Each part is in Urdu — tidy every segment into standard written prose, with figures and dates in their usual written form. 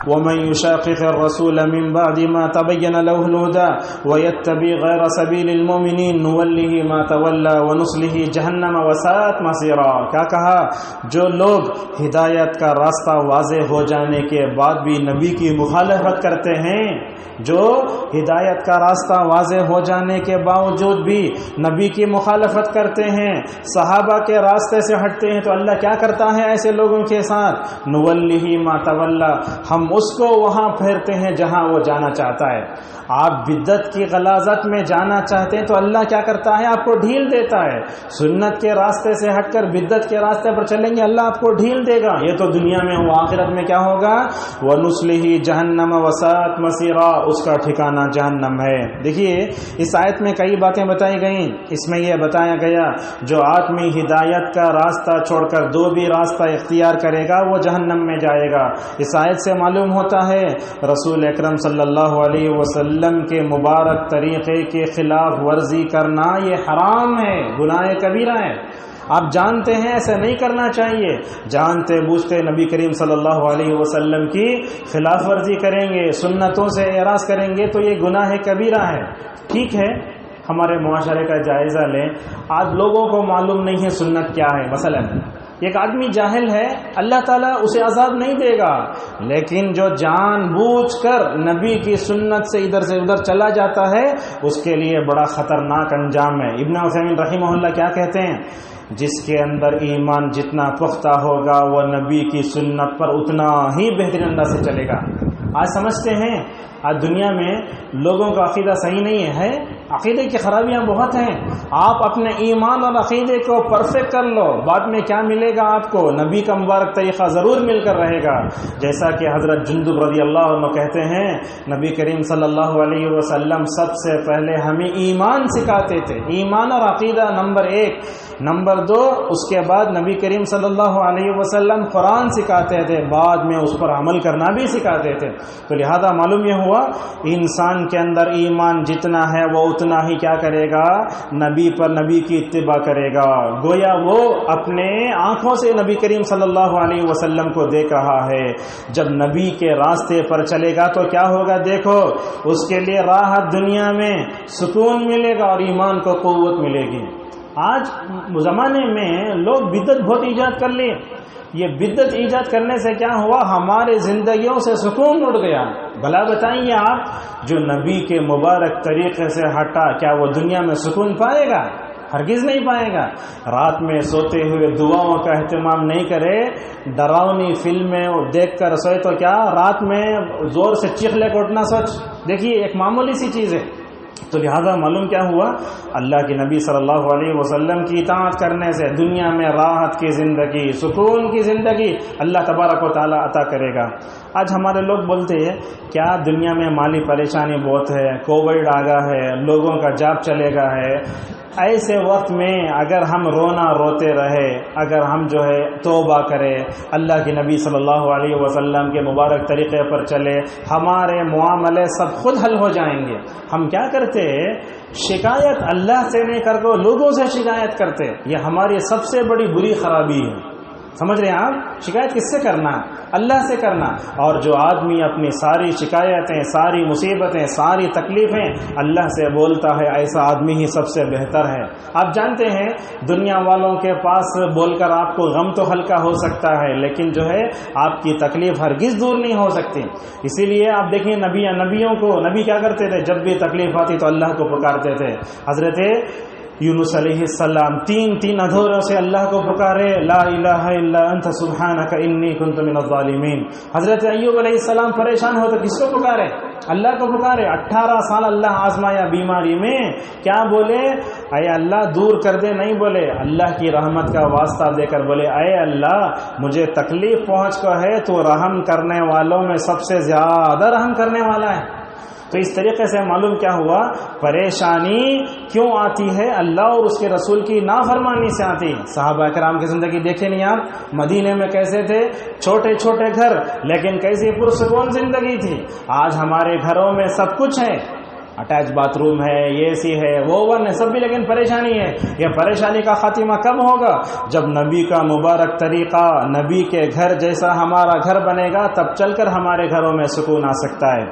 ومن يشاقق الرسول من بعد ما تبين له الهدى ويتبع غير سبيل المؤمنين نوله ما تولى ونصله جہنم وساءت مصيرا. کیا کہا؟ جو لوگ ہدایت کا راستہ واضح ہو جانے کے بعد بھی نبی کی مخالفت کرتے ہیں، جو ہدایت کا راستہ واضح ہو جانے کے باوجود بھی نبی کی مخالفت کرتے ہیں، صحابہ کے راستے سے ہٹتے ہیں، تو اللہ کیا کرتا ہے ایسے لوگوں کے ساتھ؟ نولہ ما تولی، ہم اس کو وہاں پھیرتے ہیں جہاں وہ جانا چاہتا ہے. آپ بدعت کی غلاظت میں جانا چاہتے ہیں تو اللہ کیا کرتا ہے؟ آپ کو ڈھیل دیتا ہے. سنت کے راستے سے ہٹ کر بدعت کے راستے پر چلیں گے، اللہ آپ کو ڈھیل دے گا. یہ تو دنیا میں ہو، آخرت میں کیا ہوگا؟ وَنُصْلِهِ جَهَنَّمَ وَسَاءَتْ مَصِيرًا، اس کا ٹھکانہ جہنم ہے. دیکھیے اس آیت میں کئی باتیں بتائی گئیں. اس میں یہ بتایا گیا جو آدمی ہدایت کا راستہ چھوڑ کر دو بھی راستہ اختیار کرے گا وہ جہنم میں جائے گا. اس آیت سے معلوم ہوتا ہے رسول اکرم صلی اللہ علیہ وسلم کے مبارک طریقے کے خلاف ورزی کرنا یہ حرام ہے، گناہ کبیرہ ہے. آپ جانتے ہیں ایسا نہیں کرنا چاہیے، جانتے بوجھتے نبی کریم صلی اللہ علیہ وسلم کی خلاف ورزی کریں گے، سنتوں سے اعراض کریں گے تو یہ گناہ کبیرہ ہے. ٹھیک ہے، ہمارے معاشرے کا جائزہ لیں. آج لوگوں کو معلوم نہیں ہے سنت کیا ہے. مثلا ایک آدمی جاہل ہے، اللہ تعالیٰ اسے عذاب نہیں دے گا، لیکن جو جان بوجھ کر نبی کی سنت سے ادھر سے ادھر چلا جاتا ہے اس کے لیے بڑا خطرناک انجام ہے. ابن عثیمین رحمہ اللہ کیا کہتے ہیں؟ جس کے اندر ایمان جتنا پختہ ہوگا وہ نبی کی سنت پر اتنا ہی بہترین انداز سے چلے گا. آج سمجھتے ہیں آج دنیا میں لوگوں کا عقیدہ صحیح نہیں ہے، عقیدے کی خرابیاں بہت ہیں. آپ اپنے ایمان اور عقیدے کو پرفیکٹ کر لو، بعد میں کیا ملے گا آپ کو؟ نبی کا مبارک طریقہ ضرور مل کر رہے گا. جیسا کہ حضرت جندب رضی اللہ عنہ کہتے ہیں نبی کریم صلی اللہ علیہ وسلم سب سے پہلے ہمیں ایمان سکھاتے تھے، ایمان اور عقیدہ نمبر 1. نمبر 2 اس کے بعد نبی کریم صلی اللہ علیہ وسلم قرآن سکھاتے تھے، بعد میں اس پر عمل کرنا بھی سکھاتے تھے. تو لہذا معلوم یہ ہوا انسان کے اندر ایمان جتنا ہے وہ اتنا ہی کیا کرے گا؟ نبی پر، نبی کی اتباع کرے گا. گویا وہ اپنے آنکھوں سے نبی کریم صلی اللہ علیہ وسلم کو دیکھ رہا ہے. جب نبی کے راستے پر چلے گا تو کیا ہوگا؟ دیکھو اس کے لیے راحت دنیا میں سکون ملے گا اور ایمان کو قوت ملے گی. آج زمانے میں لوگ بدعت بہت ایجاد کر لیے. یہ بدعت ایجاد کرنے سے کیا ہوا؟ ہمارے زندگیوں سے سکون اڑ گیا. بھلا بتائیے آپ جو نبی کے مبارک طریقے سے ہٹا کیا وہ دنیا میں سکون پائے گا؟ ہرگز نہیں پائے گا. رات میں سوتے ہوئے دعاؤں کا اہتمام نہیں کرے، ڈراؤنی فلمیں دیکھ کر سوئے تو کیا رات میں زور سے چیخ لے کر اٹھنا سوچ، دیکھیے ایک معمولی سی چیز ہے. تو لہذا معلوم کیا ہوا؟ اللہ کے نبی صلی اللہ علیہ وسلم کی اطاعت کرنے سے دنیا میں راحت کی زندگی، سکون کی زندگی اللہ تبارک و تعالی عطا کرے گا. آج ہمارے لوگ بولتے ہیں کیا دنیا میں مالی پریشانی بہت ہے، کووڈ آ گیا ہے، لوگوں کا جاب چلے گا ہے. ایسے وقت میں اگر ہم رونا روتے رہے، اگر ہم جو ہے توبہ کرے، اللہ کے نبی صلی اللہ علیہ وسلم کے مبارک طریقے پر چلے، ہمارے معاملے سب خود حل ہو جائیں گے. ہم کیا کرتے؟ شکایت اللہ سے نہیں کر کے لوگوں سے شکایت کرتے. یہ ہماری سب سے بڑی بری خرابی ہے. سمجھ رہے ہیں آپ؟ شکایت کس سے کرنا؟ اللہ سے کرنا. اور جو آدمی اپنی ساری شکایتیں، ساری مصیبتیں، ساری تکلیفیں اللہ سے بولتا ہے ایسا آدمی ہی سب سے بہتر ہے. آپ جانتے ہیں دنیا والوں کے پاس بول کر آپ کو غم تو ہلکا ہو سکتا ہے لیکن جو ہے آپ کی تکلیف ہرگز دور نہیں ہو سکتی. اسی لیے آپ دیکھیں نبیوں کو، نبی کیا کرتے تھے؟ جب بھی تکلیف آتی تو اللہ کو پکارتے تھے. حضرت یونس علیہ السلام تین ادھوروں سے اللہ کو پکارے، لا الہ الا انت سبحانک انی کنت من الظالمین. حضرت ایوب علیہ السلام پریشان ہو تو کس کو پکارے؟ اللہ کو پکارے. 18 سال اللہ آزمایا بیماری میں، کیا بولے؟ اے اللہ دور کر دے، نہیں بولے اللہ کی رحمت کا واسطہ دے کر بولے اے اللہ مجھے تکلیف پہنچ کو ہے تو رحم کرنے والوں میں سب سے زیادہ رحم کرنے والا ہے. تو اس طریقے سے معلوم کیا ہوا؟ پریشانی کیوں آتی ہے؟ اللہ اور اس کے رسول کی نافرمانی سے آتی ہے. صحابہ کرام کی زندگی دیکھیں نہیں آپ؟ مدینے میں کیسے تھے؟ چھوٹے چھوٹے گھر لیکن کیسی پرسکون زندگی تھی. آج ہمارے گھروں میں سب کچھ ہے اٹیچ باتھ روم ہے، یہ سی ہے، وہ ون ہے، سب بھی، لیکن پریشانی ہے. یہ پریشانی کا خاتمہ کب ہوگا؟ جب نبی کا مبارک طریقہ، نبی کے گھر جیسا ہمارا گھر بنے گا، تب چل کر ہمارے گھروں میں سکون آ سکتا ہے.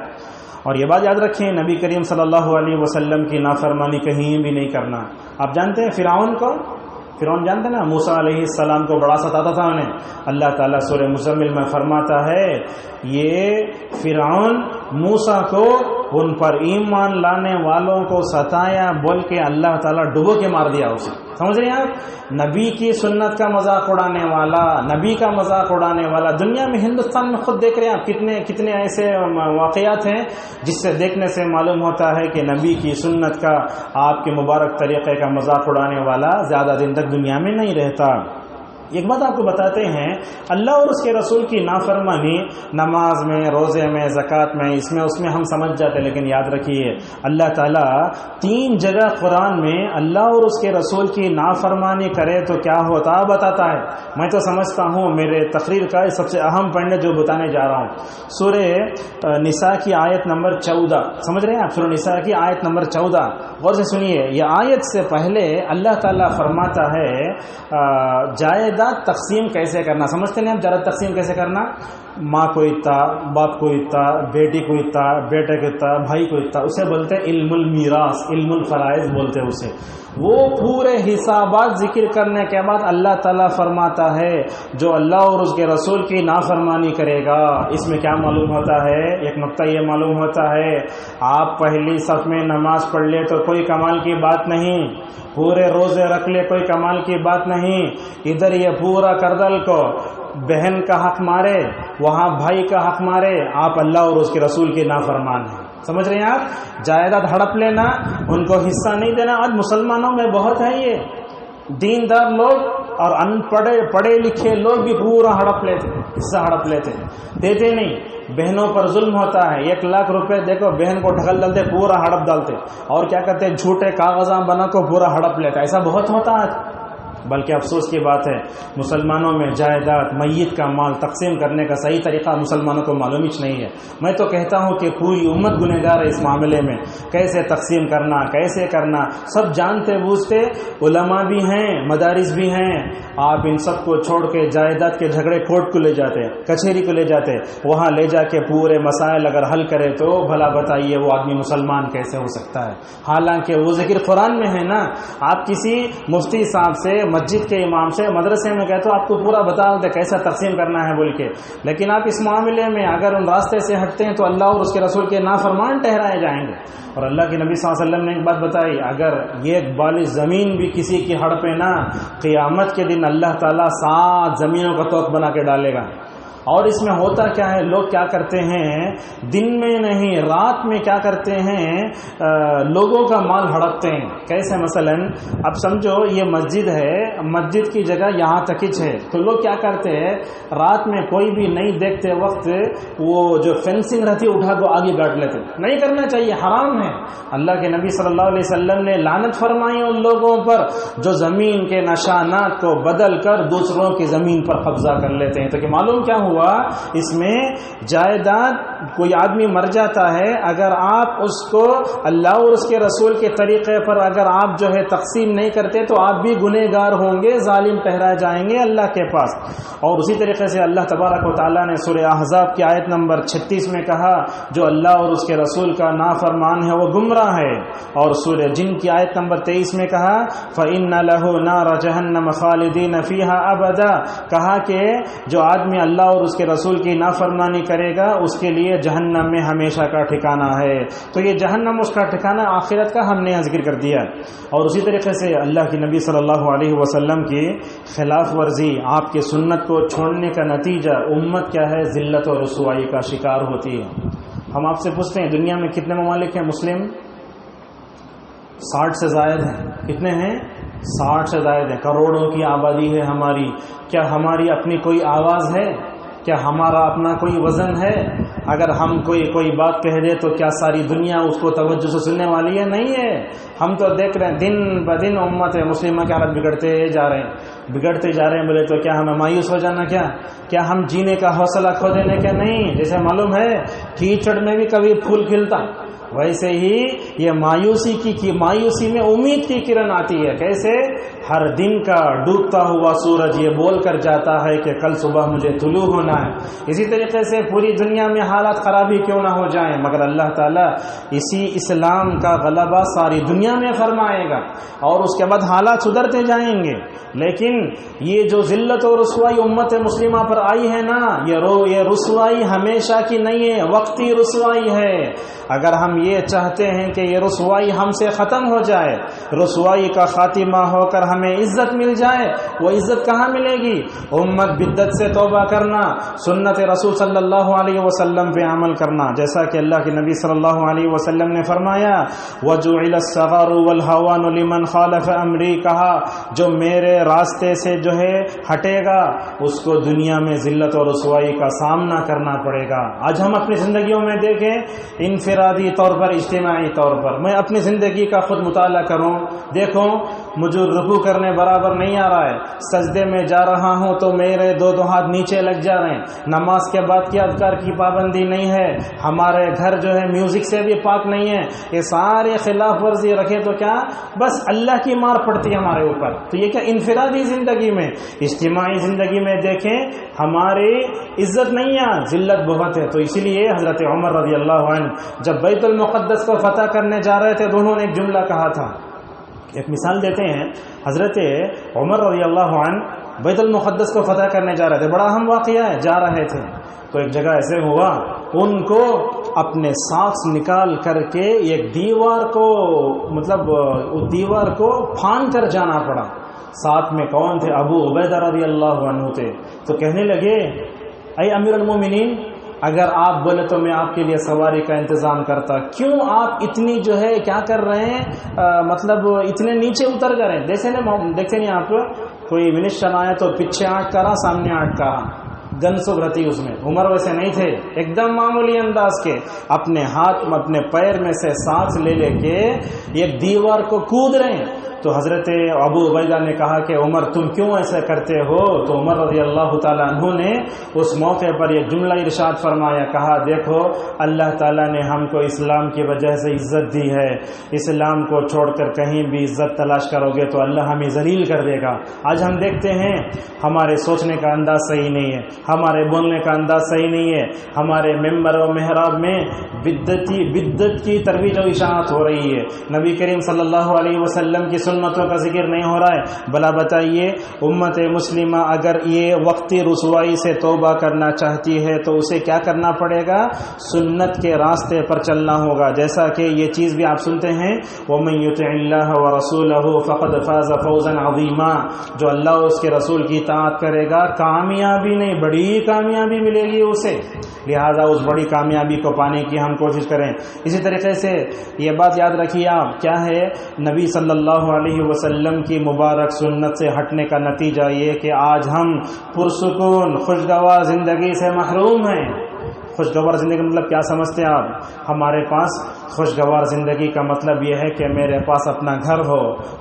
اور یہ بات یاد رکھیں، نبی کریم صلی اللہ علیہ وسلم کی نافرمانی کہیں بھی نہیں کرنا. آپ جانتے ہیں فرعون کو؟ فرعون جانتے ہیں نا، موسیٰ علیہ السلام کو بڑا ستاتا تھا انہیں. اللہ تعالیٰ سورہ مزمل میں فرماتا ہے یہ فرعون موسیٰ کو ان پر ایمان لانے والوں کو ستایا بول کے اللہ تعالیٰ ڈبو کے مار دیا اسے. سمجھ رہے ہیں آپ؟ نبی کی سنت کا مذاق اڑانے والا، نبی کا مذاق اڑانے والا. دنیا میں، ہندوستان میں خود دیکھ رہے ہیں آپ کتنے ایسے واقعات ہیں جس سے دیکھنے سے معلوم ہوتا ہے کہ نبی کی سنت کا، آپ کے مبارک طریقے کا مذاق اڑانے والا زیادہ دن تک دنیا میں نہیں رہتا. ایک بات آپ کو بتاتے ہیں، اللہ اور اس کے رسول کی نافرمانی نماز میں، روزے میں، زکوٰۃ میں، اس میں ہم سمجھ جاتے ہیں، لیکن یاد رکھیے اللہ تعالیٰ 3 جگہ قرآن میں اللہ اور اس کے رسول کی نافرمانی کرے تو کیا ہوتا بتاتا ہے. میں تو سمجھتا ہوں میرے تقریر کا سب سے اہم پوائنٹ جو بتانے جا رہا ہوں، سورہ نساء کی آیت نمبر 14. سمجھ رہے ہیں آپ؟ سورہ نساء کی آیت نمبر 14 غور سے سنیے. یہ آیت سے پہلے اللہ تعالیٰ فرماتا ہے جائیداد تقسیم کیسے کرنا. سمجھتے ہیں آپ جائیداد تقسیم کیسے کرنا؟ ماں کو اتنا، باپ کو اتنا، بیٹی کو اتنا، بیٹے کو اتنا، بھائی کو اتنا. اسے بولتے ہیں علم المیراث، علم الفرائض بولتے ہیں اسے. وہ پورے حسابات ذکر کرنے کے بعد اللہ تعالیٰ فرماتا ہے جو اللہ اور اس کے رسول کی نافرمانی کرے گا. اس میں کیا معلوم ہوتا ہے؟ ایک نقطہ یہ معلوم ہوتا ہے، آپ پہلی صف میں نماز پڑھ لے تو کوئی کمال کی بات نہیں، پورے روزے رکھ لے کوئی کمال کی بات نہیں. ادھر یہ پورا کردل کو بہن کا حق مارے، وہاں بھائی کا حق مارے، آپ اللہ اور اس کے رسول کے نافرمان ہیں. سمجھ رہے ہیں آپ؟ جائیداد ہڑپ لینا، ان کو حصہ نہیں دینا. آج مسلمانوں میں بہت ہے یہ دیندار لوگ اور ان پڑھے لکھے لوگ بھی پورا ہڑپ لیتے، حصہ ہڑپ لیتے، دیتے نہیں. بہنوں پر ظلم ہوتا ہے، 1 لاکھ روپے دیکھو بہن کو ڈھکل ڈالتے، پورا ہڑپ ڈالتے، اور کیا کرتے جھوٹے کاغذاں بنا کو پورا ہڑپ لیتے. ایسا بہت ہوتا ہے. بلکہ افسوس کی بات ہے مسلمانوں میں جائیداد، میت کا مال تقسیم کرنے کا صحیح طریقہ مسلمانوں کو معلوم ہی نہیں ہے. میں تو کہتا ہوں کہ پوری امت گنہگار ہے اس معاملے میں. کیسے تقسیم کرنا، کیسے کرنا، سب جانتے بوجھتے، علماء بھی ہیں، مدارس بھی ہیں. آپ ان سب کو چھوڑ کے جائیداد کے جھگڑے کورٹ کو لے جاتے، کچہری کو لے جاتے، وہاں لے جا کے پورے مسائل اگر حل کرے تو بھلا بتائیے وہ آدمی مسلمان کیسے ہو سکتا ہے؟ حالانکہ وہ ذکر قرآن میں ہے نا. آپ کسی مفتی صاحب سے، مسجد کے امام سے، مدرسے میں کہتے ہو آپ کو پورا بتا دیں کیسا تقسیم کرنا ہے بول کے، لیکن آپ اس معاملے میں اگر ان راستے سے ہٹتے ہیں تو اللہ اور اس کے رسول کے نافرمان ٹھہرائے جائیں گے. اور اللہ کے نبی صلی اللہ علیہ وسلم نے ایک بات بتائی، اگر یہ بالی زمین بھی کسی کی ہڑپے نا، قیامت کے دن اللہ تعالیٰ 7 زمینوں کا توق بنا کے ڈالے گا. اور اس میں ہوتا کیا ہے، لوگ کیا کرتے ہیں، دن میں نہیں رات میں کیا کرتے ہیں، لوگوں کا مال ہڑپتے ہیں. کیسے؟ مثلا اب سمجھو یہ مسجد ہے، مسجد کی جگہ یہاں تک ہی ہے، تو لوگ کیا کرتے ہیں رات میں کوئی بھی نہیں دیکھتے وقت وہ جو فینسنگ رہتی ہے اٹھا کو آگے گاٹ لیتے. نہیں کرنا چاہیے، حرام ہے. اللہ کے نبی صلی اللہ علیہ وسلم نے لعنت فرمائی ان لوگوں پر جو زمین کے نشانات کو بدل کر دوسروں کی زمین پر قبضہ کر لیتے ہیں. تو کہ معلوم کیا ہوا، اس میں جائیداد کوئی آدمی مر جاتا ہے، اگر آپ اس کو اللہ اور اس کے رسول کے طریقے پر اگر آپ جو ہے تقسیم نہیں کرتے تو آپ بھی گنہگار ہوں گے، ظالم ٹھہرائے جائیں گے اللہ کے پاس. اور اسی طریقے سے اللہ تبارک و تعالیٰ نے سورہ احزاب کی آیت نمبر 36 میں کہا جو اللہ اور اس کے رسول کا نافرمان ہے وہ گمراہ ہے. اور سورہ جن کی آیت نمبر 23 میں کہا فَإِنَّ لَهُ نَارَ جَهَنَّمَ خَالِدِينَ فِيهَا أَبَدًا، کہا کہ جو آدمی اللہ اور اس کے رسول کی نافرمانی کرے گا اس کے لیے جہنم میں ہمیشہ کا ٹھکانہ ہے. تو یہ جہنم اس کا ٹھکانہ آخرت کا ہم نے یہاں ذکر کر دیا. اور اسی طریقے سے اللہ کے نبی صلی اللہ علیہ وسلم کی خلاف ورزی، آپ کی سنت کو چھوڑنے کا نتیجہ امت کیا ہے؟ ذلت اور رسوائی کا شکار ہوتی ہے. ہم آپ سے پوچھتے ہیں دنیا میں کتنے ممالک ہیں مسلم؟ 60 سے زائد ہیں. کتنے ہیں؟ 60 سے زائد ہیں. کروڑوں کی آبادی ہے ہماری. کیا ہماری اپنی کوئی آواز ہے؟ کیا ہمارا اپنا کوئی وزن ہے؟ اگر ہم کوئی بات کہہ دے تو کیا ساری دنیا اس کو توجہ سے سننے والی ہے؟ نہیں ہے. ہم تو دیکھ رہے ہیں دن بدن امت مسلمہ کی حالت بگڑتے جا رہے ہیں. بولے تو کیا ہمیں مایوس ہو جانا؟ کیا ہم جینے کا حوصلہ کھو دینے؟ کیا نہیں. جیسے معلوم ہے کیچڑ میں بھی کبھی پھول کھلتا، ویسے ہی یہ مایوسی میں امید کی کرن آتی ہے. کیسے؟ ہر دن کا ڈوبتا ہوا سورج یہ بول کر جاتا ہے کہ کل صبح مجھے طلوع ہونا ہے. اسی طریقے سے پوری دنیا میں حالات خرابی کیوں نہ ہو جائیں، مگر اللہ تعالیٰ اسی اسلام کا غلبہ ساری دنیا میں فرمائے گا اور اس کے بعد حالات سدھرتے جائیں گے. لیکن یہ جو ذلت اور رسوائی امت مسلمہ پر آئی ہے نا، یہ رسوائی ہمیشہ کی نہیں ہے، وقتی رسوائی ہے. اگر ہم یہ چاہتے ہیں کہ یہ رسوائی ہم سے ختم ہو جائے، رسوائی کا خاتمہ ہو کر ہمیں عزت مل جائے، وہ عزت کہاں ملے گی؟ امت بدعت سے توبہ کرنا، سنت رسول صلی اللہ علیہ وسلم پہ عمل کرنا. جیسا کہ اللہ کے نبی صلی اللہ علیہ وسلم نے فرمایا وَجُعِلَ الصَّغَارُ وَالْهَوَانُ لِمَنْ خَالَفَ أَمْرِي، کہا جو میرے راستے سے جو ہے ہٹے گا اس کو دنیا میں ذلت اور رسوائی کا سامنا کرنا پڑے گا. آج ہم اپنی زندگیوں میں دیکھیں، انفرادی طور پر، اجتماعی طور پر، میں اپنی زندگی کا خود مطالعہ کروں، دیکھوں مجھے رکوع کرنے برابر نہیں آ رہا ہے، سجدے میں جا رہا ہوں تو میرے دو ہاتھ نیچے لگ جا رہے ہیں، نماز کے بعد کی اذکار کی پابندی نہیں ہے، ہمارے گھر جو ہے میوزک سے بھی پاک نہیں ہے. یہ سارے خلاف ورزی رکھے تو کیا بس اللہ کی مار پڑتی ہے ہمارے اوپر. تو یہ کیا انفرادی زندگی میں. اجتماعی زندگی میں دیکھیں ہماری عزت نہیں ہے، ذلت بہت ہے. تو اسی لیے حضرت عمر رضی اللہ عنہ جب بیت المقدس کو فتح کرنے جا رہے تھے تو انہوں نے ایک جملہ کہا تھا. ایک مثال دیتے ہیں، حضرت عمر رضی اللہ عنہ بیت المقدس کو فتح کرنے جا رہے تھے، بڑا اہم واقعہ ہے، جا رہے تھے تو ایک جگہ ایسے ہوا ان کو اپنے ساکس نکال کر کے ایک دیوار کو پھان کر جانا پڑا. ساتھ میں کون تھے؟ ابو عبیدہ رضی اللہ عنہ تھے. تو کہنے لگے اے امیر المومنین، اگر آپ بولے تو میں آپ کے لیے سواری کا انتظام کرتا، کیوں آپ اتنی جو ہے کیا کر رہے ہیں، اتنے نیچے اتر کر ہیں. دیکھتے نہیں آپ کوئی منشن آیا تو پیچھے آٹھ کرا سامنے آٹھ کرا، گن سب رہتی اس میں. عمر ویسے نہیں تھے، ایک دم معمولی انداز کے اپنے ہاتھ میں اپنے پیر میں سے سانس لے کے ایک دیوار کو کود رہے ہیں. تو حضرت ابو عبیدہ نے کہا کہ عمر تم کیوں ایسا کرتے ہو؟ تو عمر رضی اللہ تعالیٰ عنہ نے اس موقع پر یہ جملہ ارشاد فرمایا، کہا دیکھو اللہ تعالیٰ نے ہم کو اسلام کی وجہ سے عزت دی ہے، اسلام کو چھوڑ کر کہیں بھی عزت تلاش کرو گے تو اللہ ہمیں ذلیل کر دے گا. آج ہم دیکھتے ہیں ہمارے سوچنے کا انداز صحیح نہیں ہے، ہمارے بولنے کا انداز صحیح نہیں ہے، ہمارے ممبر و محراب میں بدعت کی ترویج و اشاعت ہو رہی ہے، نبی کریم صلی اللہ علیہ وسلم کی سنتوں کا ذکر نہیں ہو رہا ہے. بھلا بتائیے امت مسلمہ اگر یہ وقتی رسوائی سے توبہ کرنا چاہتی ہے تو اسے کیا کرنا پڑے گا؟ سنت کے راستے پر چلنا ہوگا. جیسا کہ یہ چیز بھی آپ سنتے ہیں وَمَن يُطِعِ اللَّهَ وَرَسُولَهُ فَقَدْ فَازَ فَوْزًا عَظِيمًا، جو اللہ اور اس کے رسول کی اطاعت کرے گا کامیابی نہیں بڑی کامیابی ملے گی اسے. لہذا اس بڑی کامیابی کو پانے کی ہم کوشش کریں. اسی طریقے سے یہ بات یاد رکھیے آپ، کیا ہے نبی صلی اللہ علیہ وسلم کی مبارک سنت سے ہٹنے کا نتیجہ یہ کہ آج ہم پرسکون خوشگوار زندگی سے محروم ہیں. خوشگوار زندگی کا مطلب کیا سمجھتے ہیں آپ؟ ہمارے پاس خوشگوار زندگی کا مطلب یہ ہے کہ میرے پاس اپنا گھر ہو،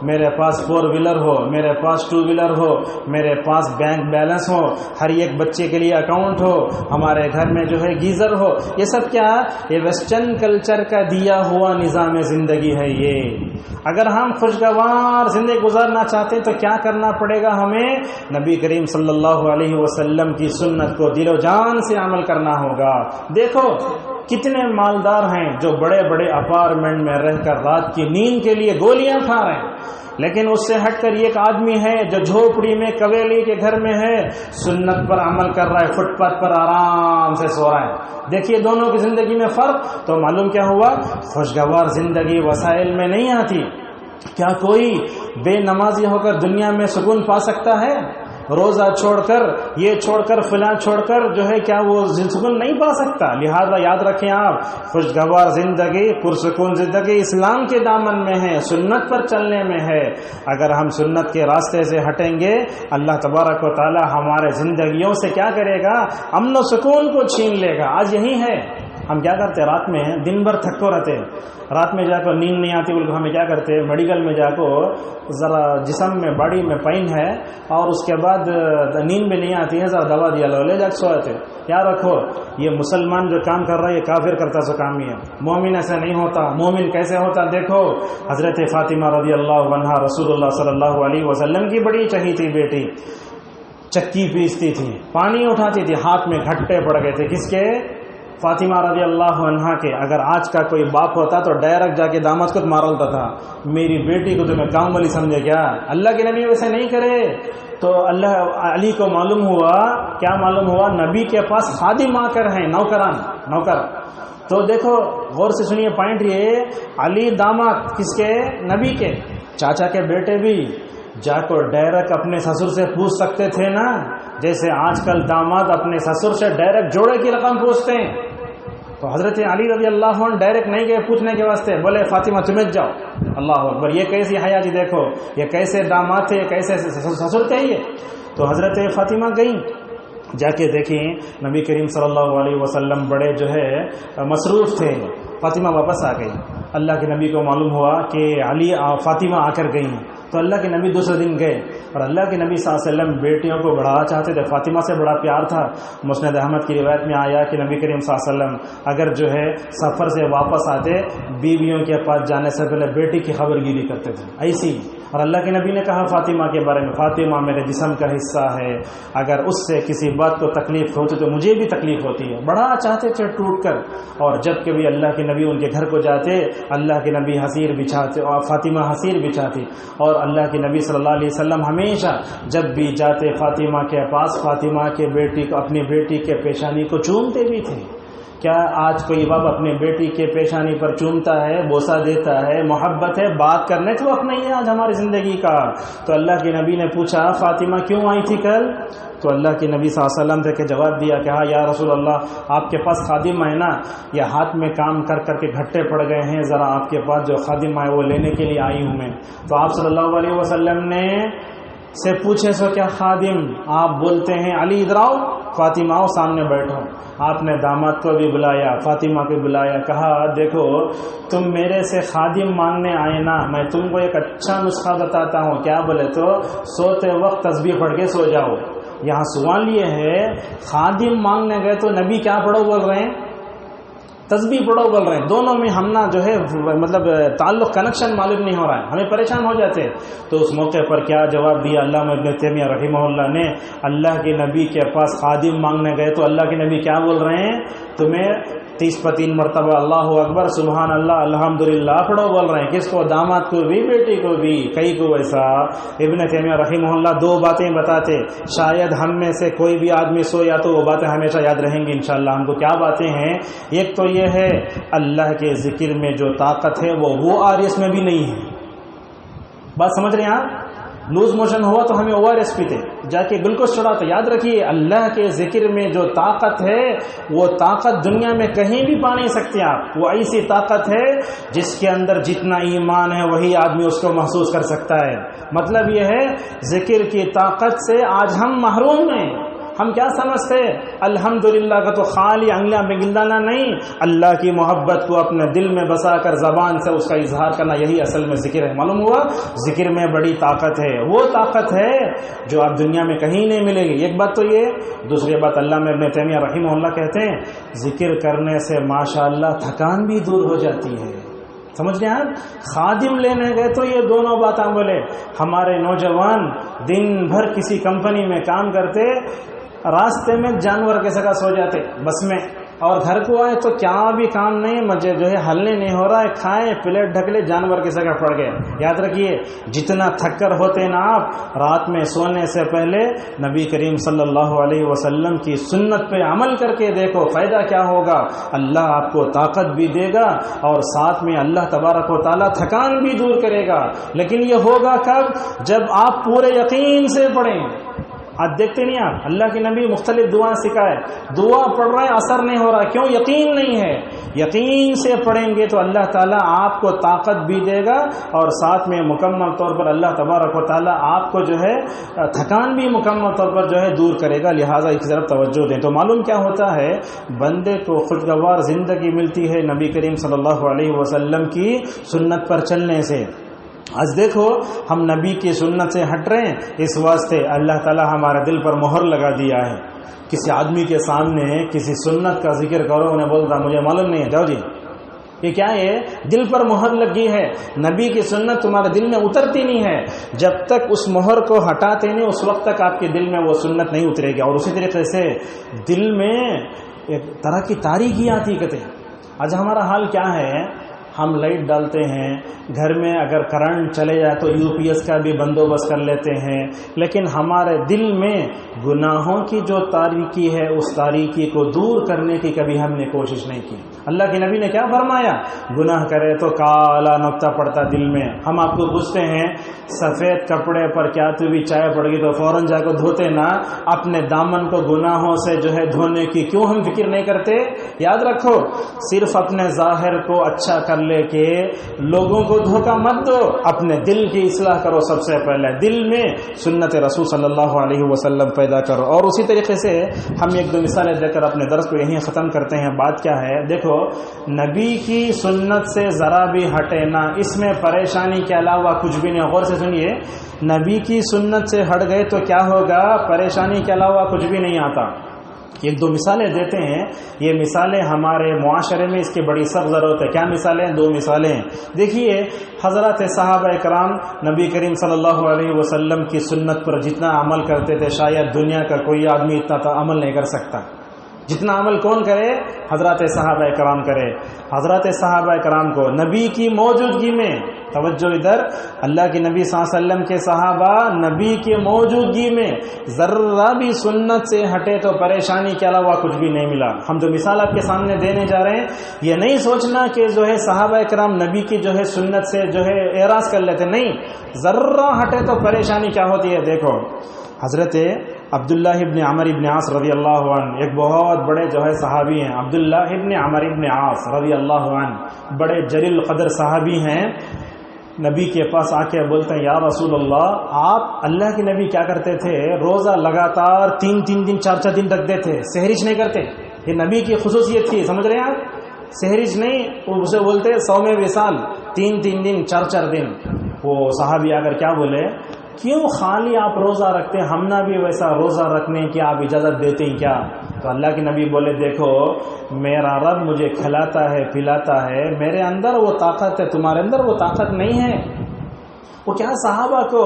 میرے پاس 4 ویلر ہو، میرے پاس 2 ویلر ہو، میرے پاس بینک بیلنس ہو، ہر ایک بچے کے لیے اکاؤنٹ ہو، ہمارے گھر میں جو ہے گیزر ہو. یہ سب کیا؟ یہ ویسٹرن کلچر کا دیا ہوا نظام زندگی ہے. یہ اگر ہم خوشگوار زندگی گزارنا چاہتے ہیں تو کیا کرنا پڑے گا؟ ہمیں نبی کریم صلی اللہ علیہ وسلم کی سنت کو دل و جان سے عمل کرنا ہوگا. دیکھو کتنے مالدار ہیں جو بڑے بڑے اپارٹمنٹ میں رہ کر رات کی نیند کے لیے گولیاں کھا رہے ہیں، لیکن اس سے ہٹ کر ایک آدمی ہے جو جھوپڑی میں کویلی کے گھر میں ہے، سنت پر عمل کر رہا ہے، فٹ پاتھ پر آرام سے سو رہا ہے. دیکھیے دونوں کی زندگی میں فرق. تو معلوم کیا ہوا؟ خوشگوار زندگی وسائل میں نہیں آتی. کیا کوئی بے نمازی ہو کر دنیا میں سکون پا سکتا ہے؟ روزہ چھوڑ کر، یہ چھوڑ کر، فلاں چھوڑ کر جو ہے کیا وہ سکون نہیں پا سکتا؟ لہذا یاد رکھیں آپ، خوشگوار زندگی، پرسکون زندگی اسلام کے دامن میں ہے، سنت پر چلنے میں ہے. اگر ہم سنت کے راستے سے ہٹیں گے اللہ تبارک و تعالی ہمارے زندگیوں سے کیا کرے گا؟ امن و سکون کو چھین لے گا. آج یہی ہے ہم کیا کرتے رات میں دن بھر تھکو رہتے, رات میں جا کر نیند نہیں آتی بول کے ہمیں کیا کرتے میڈیکل میں جا کو ذرا جسم میں باڈی میں پین ہے اور اس کے بعد نیند بھی نہیں آتی ہے, ذرا دوا دیا لو لے جا کے سوتے. یاد رکھو یہ مسلمان جو کام کر رہا ہے یہ کافر کرتا سو کام ہی ہے, مومن ایسا نہیں ہوتا. مومن کیسے ہوتا دیکھو, حضرت فاطمہ رضی اللہ عنہا رسول اللہ صلی اللہ علیہ وسلم کی بڑی چہی تھی بیٹی, چکی پیستی تھی, پانی اٹھاتی تھی, ہاتھ میں گھٹے پڑ گئے تھے کس کے, فاطمہ رضی اللہ عنہا کے. اگر آج کا کوئی باپ ہوتا تو ڈائریکٹ جا کے داماد کو مار ہوتا تھا, میری بیٹی کو تمہیں کام والی سمجھے کیا. اللہ کے نبی ویسے نہیں کرے. تو اللہ علی کو معلوم ہوا, کیا معلوم ہوا, نبی کے پاس خادم آ کر ہیں, نوکر. تو دیکھو غور سے سنیے پوائنٹ یہ, علی داماد کس کے, نبی کے. چاچا کے بیٹے بھی جا کر ڈائریکٹ اپنے سسر سے پوچھ سکتے تھے نا, جیسے آج کل داماد اپنے سسر سے ڈائریکٹ جوڑے کی رقم پوچھتے ہیں. تو حضرت علی رضی اللہ عنہ ڈائریکٹ نہیں گئے پوچھنے کے واسطے, بولے فاطمہ تمہیں جاؤ. اللہ اکبر, یہ کیسی حیا جی, دیکھو یہ کیسے داماد تھے, یہ کیسے سسر تھے یہ. تو حضرت فاطمہ گئیں, جا کے دیکھیں نبی کریم صلی اللہ علیہ وسلم بڑے جو ہے مصروف تھے. فاطمہ واپس آ گئی. اللہ کے نبی کو معلوم ہوا کہ علی فاطمہ آ کر گئی. تو اللہ کے نبی دوسرے دن گئے, اور اللہ کے نبی صلی اللہ علیہ وسلم بیٹیوں کو بڑھانا چاہتے تھے, فاطمہ سے بڑا پیار تھا. مسند احمد کی روایت میں آیا کہ نبی کریم صلی اللہ علیہ وسلم اگر جو ہے سفر سے واپس آتے, بیویوں کے پاس جانے سے پہلے بیٹی کی خبر گیری کرتے تھے ایسی. اور اللہ کے نبی نے کہا فاطمہ کے بارے میں, فاطمہ میرے جسم کا حصہ ہے, اگر اس سے کسی بات کو تکلیف ہوتی تو مجھے بھی تکلیف ہوتی ہے. بڑا چاہتے تھے ٹوٹ کر. اور جب کبھی اللہ کے نبی ان کے گھر کو جاتے, اللہ کے نبی حسیر بچھاتے اور فاطمہ حسیر بچھاتی. اور اللہ کے نبی صلی اللہ علیہ وسلم ہمیشہ جب بھی جاتے فاطمہ کے پاس, فاطمہ کے بیٹی کو, اپنی بیٹی کے پیشانی کو چومتے بھی تھے. کیا آج کوئی باپ اپنے بیٹی کے پیشانی پر چومتا ہے, بوسہ دیتا ہے, محبت ہے, بات کرنے کا وقت نہیں ہے آج ہماری زندگی کا. تو اللہ کے نبی نے پوچھا فاطمہ کیوں آئی تھی کل؟ تو اللہ کے نبی صلی اللہ علیہ وسلم سے جواب دیا کہ ہاں یا رسول اللہ آپ کے پاس خادم ہے نا, یا ہاتھ میں کام کر کر کے گھٹے پڑ گئے ہیں, ذرا آپ کے پاس جو خادم ہے وہ لینے کے لیے آئی ہوں میں. تو آپ صلی اللہ علیہ وسلم نے سے پوچھے سو کیا خادم, آپ بولتے ہیں علی ادھر آؤ, فاطمہ آؤ سامنے بیٹھو. آپ نے داماد کو بھی بلایا, فاطمہ کو بلایا, کہا دیکھو تم میرے سے خادم مانگنے آئے نا, میں تم کو ایک اچھا نسخہ بتاتا ہوں. کیا بولے تو سوتے وقت تسبیح پڑھ کے سو جاؤ. یہاں سوال یہ ہے, خادم مانگنے گئے تو نبی کیا پڑھو بول رہے ہیں, تسبیح پڑھو بول رہے ہیں. دونوں میں ہم نا جو ہے مطلب تعلق کنیکشن معلوم نہیں ہو رہا ہے, ہمیں پریشان ہو جاتے. تو اس موقع پر کیا جواب دیا علامہ ابن تیمیہ رحمہ اللہ نے, اللہ کے نبی کے پاس خادم مانگنے گئے تو اللہ کے نبی کیا بول رہے ہیں, تمہیں 30 مرتبہ اللہ اکبر سبحان اللہ الحمدللہ پڑھو بول رہے ہیں. کس کو, داماد کو بھی, بیٹی کو بھی, کئی کو ایسا. ابن تیمیہ رحمہ اللہ دو باتیں بتاتے, شاید ہم میں سے کوئی بھی آدمی سویا تو وہ باتیں ہمیشہ یاد رہیں گی انشاءاللہ ہم کو. کیا باتیں ہیں, ایک تو یہ ہے اللہ کے ذکر میں جو طاقت ہے وہ آرس میں بھی نہیں ہے. بات سمجھ رہے ہیں آپ, لوز موشن ہوا تو ہمیں ORS پیتے, جا کے گلوکوز چڑھا. تو یاد رکھیے اللہ کے ذکر میں جو طاقت ہے وہ طاقت دنیا میں کہیں بھی پا نہیں سکتے آپ. وہ ایسی طاقت ہے جس کے اندر جتنا ایمان ہے وہی آدمی اس کو محسوس کر سکتا ہے. مطلب یہ ہے ذکر کی طاقت سے آج ہم محروم ہیں. ہم کیا سمجھتے ہیں الحمدللہ کا تو خالی انگلیاں میں گنجانا نہیں, اللہ کی محبت کو اپنے دل میں بسا کر زبان سے اس کا اظہار کرنا, یہی اصل میں ذکر ہے. معلوم ہوا ذکر میں بڑی طاقت ہے, وہ طاقت ہے جو آپ دنیا میں کہیں نہیں ملے گی. ایک بات تو یہ. دوسری بات علامہ ابن تیمیہ رحمہ اللہ کہتے ہیں ذکر کرنے سے ماشاءاللہ تھکان بھی دور ہو جاتی ہے. سمجھ رہے ہیں آپ, خادم لینے گئے تو یہ دونوں باتیں بولے. ہمارے نوجوان دن بھر کسی کمپنی میں کام کرتے, راستے میں جانور کے سگا سو جاتے بس میں, اور گھر کو آئے تو کیا بھی کام نہیں, مجھے جو ہے ہلنے نہیں ہو رہا ہے, کھائے پلیٹ ڈھکلے جانور کے سگا پڑ گئے. یاد رکھیے جتنا تھک کر ہوتے نا آپ, رات میں سونے سے پہلے نبی کریم صلی اللہ علیہ وسلم کی سنت پہ عمل کر کے دیکھو, فائدہ کیا ہوگا. اللہ آپ کو طاقت بھی دے گا اور ساتھ میں اللہ تبارک و تعالیٰ تھکان بھی دور کرے گا. لیکن یہ ہوگا کب, جب آپ پورے یقین سے پڑھیں. آج دیکھتے نہیں آپ اللہ کے نبی مختلف دعا سکھائے، دعا پڑھ رہے ہیں اثر نہیں ہو رہا، کیوں؟ یقین نہیں ہے۔ یقین سے پڑھیں گے تو اللہ تعالیٰ آپ کو طاقت بھی دے گا اور ساتھ میں مکمل طور پر اللہ تبارک و تعالیٰ آپ کو جو ہے تھکان بھی مکمل طور پر جو ہے دور کرے گا، لہٰذا اس طرف توجہ دیں۔ تو معلوم کیا ہوتا ہے، بندے کو خوشگوار زندگی ملتی ہے نبی کریم صلی اللہ علیہ وسلم کی سنت پر چلنے سے۔ آج دیکھو ہم نبی کی سنت سے ہٹ رہے ہیں، اس واسطے اللہ تعالیٰ ہمارے دل پر مہر لگا دیا ہے۔ کسی آدمی کے سامنے کسی سنت کا ذکر کرو، انہیں بولتا مجھے معلوم نہیں ہے، جاؤ جی، یہ کیا ہے؟ دل پر مہر لگی ہے، نبی کی سنت تمہارے دل میں اترتی نہیں ہے۔ جب تک اس مہر کو ہٹاتے نہیں اس وقت تک آپ کے دل میں وہ سنت نہیں اترے گی۔ اور اسی طریقے سے دل میں ایک طرح کی تاریکی آتی کہتے ہیں۔ آج ہمارا حال کیا ہے، ہم لائٹ ڈالتے ہیں، گھر میں اگر کرنٹ چلے جائے تو UPS کا بھی بندوبست کر لیتے ہیں، لیکن ہمارے دل میں گناہوں کی جو تاریکی ہے اس تاریکی کو دور کرنے کی کبھی ہم نے کوشش نہیں کی۔ اللہ کے نبی نے کیا فرمایا؟ گناہ کرے تو کالا نقطہ پڑتا دل میں۔ ہم آپ کو پوچھتے ہیں سفید کپڑے پر کیا تو بھی چائے پڑ گئی تو فوراً جا کر دھوتے نا؟ اپنے دامن کو گناہوں سے جو ہے دھونے کی کیوں ہم فکر نہیں کرتے؟ یاد رکھو، صرف اپنے ظاہر کو اچھا کر لے کے لوگوں کو دھوکہ مت دو، اپنے دل کی اصلاح کرو۔ سب سے پہلے دل میں سنت رسول صلی اللہ علیہ وسلم پیدا کرو۔ اور اسی طریقے سے ہم ایک دو مثالیں دے کر اپنے درس کو یہیں ختم کرتے ہیں۔ بات کیا ہے، دیکھو نبی کی سنت سے ذرا بھی ہٹے نا، اس میں پریشانی کے علاوہ کچھ بھی نہیں۔ غور سے سنیے، نبی کی سنت سے ہٹ گئے تو کیا ہوگا؟ پریشانی کے علاوہ کچھ بھی نہیں آتا۔ ایک دو مثالیں دیتے ہیں، یہ مثالیں ہمارے معاشرے میں اس کی بڑی سخت ضرورت ہے۔ کیا مثالیں؟ دو مثالیں دیکھیے۔ حضرات صحابہ کرام نبی کریم صلی اللہ علیہ وسلم کی سنت پر جتنا عمل کرتے تھے شاید دنیا کا کوئی آدمی اتنا عمل نہیں کر سکتا جتنا عمل کون کرے؟ حضرات صحابہ کرام کرے۔ حضرات صحابہ کرام کو نبی کی موجودگی میں، توجہ ادھر، اللہ کے نبی صلی اللہ علیہ وسلم کے صحابہ نبی کی موجودگی میں ذرہ بھی سنت سے ہٹے تو پریشانی کے علاوہ کچھ بھی نہیں ملا۔ ہم جو مثال آپ کے سامنے دینے جا رہے ہیں، یہ نہیں سوچنا کہ جو ہے صحابہ کرام نبی کی جو ہے سنت سے جو ہے اعراض کر لیتے، نہیں، ذرہ ہٹے تو پریشانی کیا ہوتی ہے۔ دیکھو حضرت عبداللہ ابن عمر ابن عاص رضی اللہ عنہ ایک بہت بڑے جو ہے صحابی ہیں، عبداللہ ابن عمر ابن عاص رضی اللہ عنہ بڑے جلیل قدر صحابی ہیں۔ نبی کے پاس آ کے بولتے ہیں یا رسول اللہ، آپ اللہ کے نبی کیا کرتے تھے؟ روزہ لگاتار 3 دن 4 دن رکھتے تھے، سحرش نہیں کرتے۔ یہ نبی کی خصوصیت تھی، سمجھ رہے ہیں آپ؟ سحرش نہیں، اسے بولتے صوم وصال، 3 دن 4 دن۔ وہ صحابی اگر کیا بولے، کیوں خالی آپ روزہ رکھتے ہیں، ہم نہ بھی ویسا روزہ رکھنے کی آپ اجازت دیتے ہیں کیا؟ تو اللہ کے نبی بولے دیکھو میرا رب مجھے کھلاتا ہے پلاتا ہے، میرے اندر وہ طاقت ہے، تمہارے اندر وہ طاقت نہیں ہے۔ وہ کیا صحابہ کو